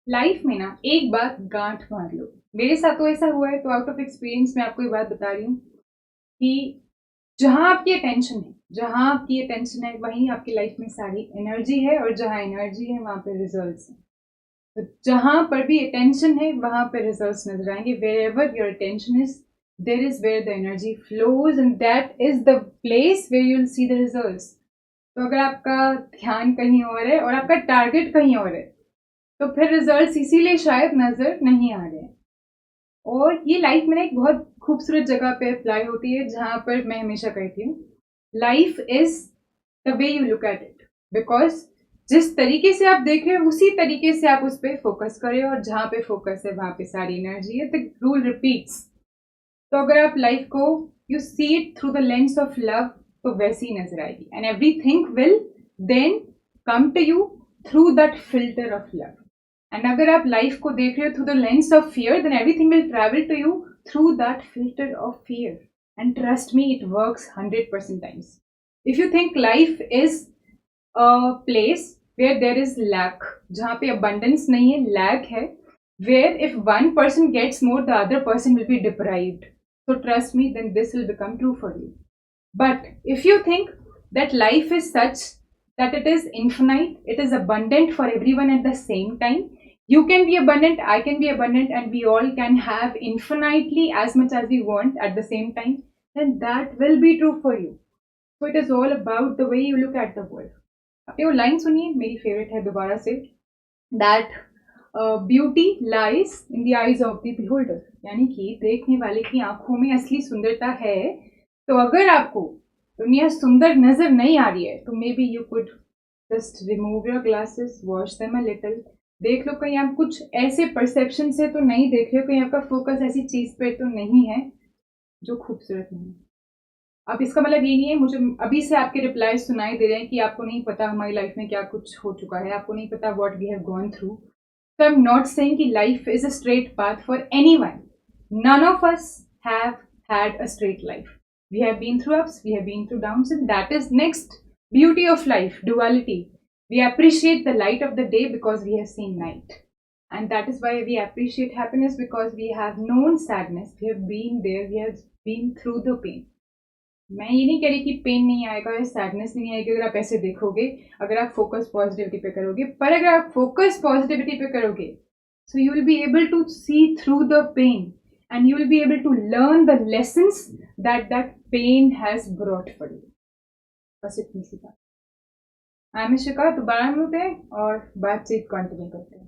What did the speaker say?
Life में ना एक बात गांठ मार लो। मेरे साथ तो ऐसा हुआ है, तो आउट ऑफ एक्सपीरियंस मैं आपको ये बात बता रही हूँ कि जहां आपकी अटेंशन है, जहां आपकी अटेंशन है वहीं आपकी लाइफ में सारी एनर्जी है, और जहां एनर्जी है वहां पे रिजल्ट्स हैं। तो जहां पर भी अटेंशन है वहां पे रिजल्ट्स नजर आएंगे। Wherever your attention is, there is where the energy flows, and that is the place where you will see the results. तो अगर आपका ध्यान कहीं और है और आपका टारगेट कहीं और है, तो फिर रिजल्ट्स इसीलिए शायद नजर नहीं आ रहे हैं। और ये लाइफ में ना एक बहुत खूबसूरत जगह पे अप्लाई होती है, जहां पर मैं हमेशा कहती हूँ, life is the way you look at it. Because जिस तरीके से आप देख रहे हो उसी तरीके से आप उस पर फोकस करें, और जहां पे फोकस है वहां पे सारी एनर्जी है। The rule repeats. तो अगर आप लाइफ को you see it through the lens of love, तो वैसी ही नजर आएगी, and everything will then come to you through that filter of love. And अगर आप लाइफ को देख रहे हो through the lens of fear, then everything will travel to you through that filter of fear. And trust me, it works 100% times. If you think life is a place where there is lack, जहाँ पे abundance नहीं है, lack है, where if one person gets more the other person will be deprived, so trust me, then this will become true for you. But if you think that life is such that it is infinite, it is abundant for everyone at the same time, you can be abundant, I can be abundant, and we all can have infinitely as much as we want at the same time, then that will be true for you. So it is all about the way you look at the world. आपने वो line सुनिए, मेरी favourite है दोबारा से, that beauty lies in the eyes of the beholder. यानी कि देखने वाले की आंखों में असली सुंदरता है। तो अगर आपको दुनिया सुंदर नजर नहीं आ रही है, तो may be you could just remove your glasses, wash them a little. देख लो कहीं आप कुछ ऐसे परसेप्शन से तो नहीं देख रहे हो, कहीं आपका फोकस ऐसी चीज पे तो नहीं है जो खूबसूरत नहीं है। अब इसका मतलब ये नहीं है, मुझे अभी से आपके रिप्लाई सुनाई दे रहे हैं कि आपको नहीं पता हमारी लाइफ में क्या कुछ हो चुका है, आपको नहीं पता what we have gone through. So I'm not saying that life is a straight path for anyone. None of us have had a straight life. We have been through ups, we have been through downs, and that is next beauty of life, duality. We appreciate the light of the day because we have seen night. And that is why we appreciate happiness, because we have known sadness. We have been there, we have been through the pain. मैं ये नहीं कह रही कि pen नहीं आएगा या sadness नहीं आएगी अगर आप ऐसे देखोगे, अगर आप फोकस पॉजिटिविटी पे करोगे। पर अगर आप फोकस पॉजिटिविटी पे करोगे, so you will be able to see through the pain, and you will be able to learn the lessons that that pain has brought for you. बस इतनी सी बात। आई एम शिका, दोबारा मिलते हैं और बातचीत कंटिन्यू करते हैं।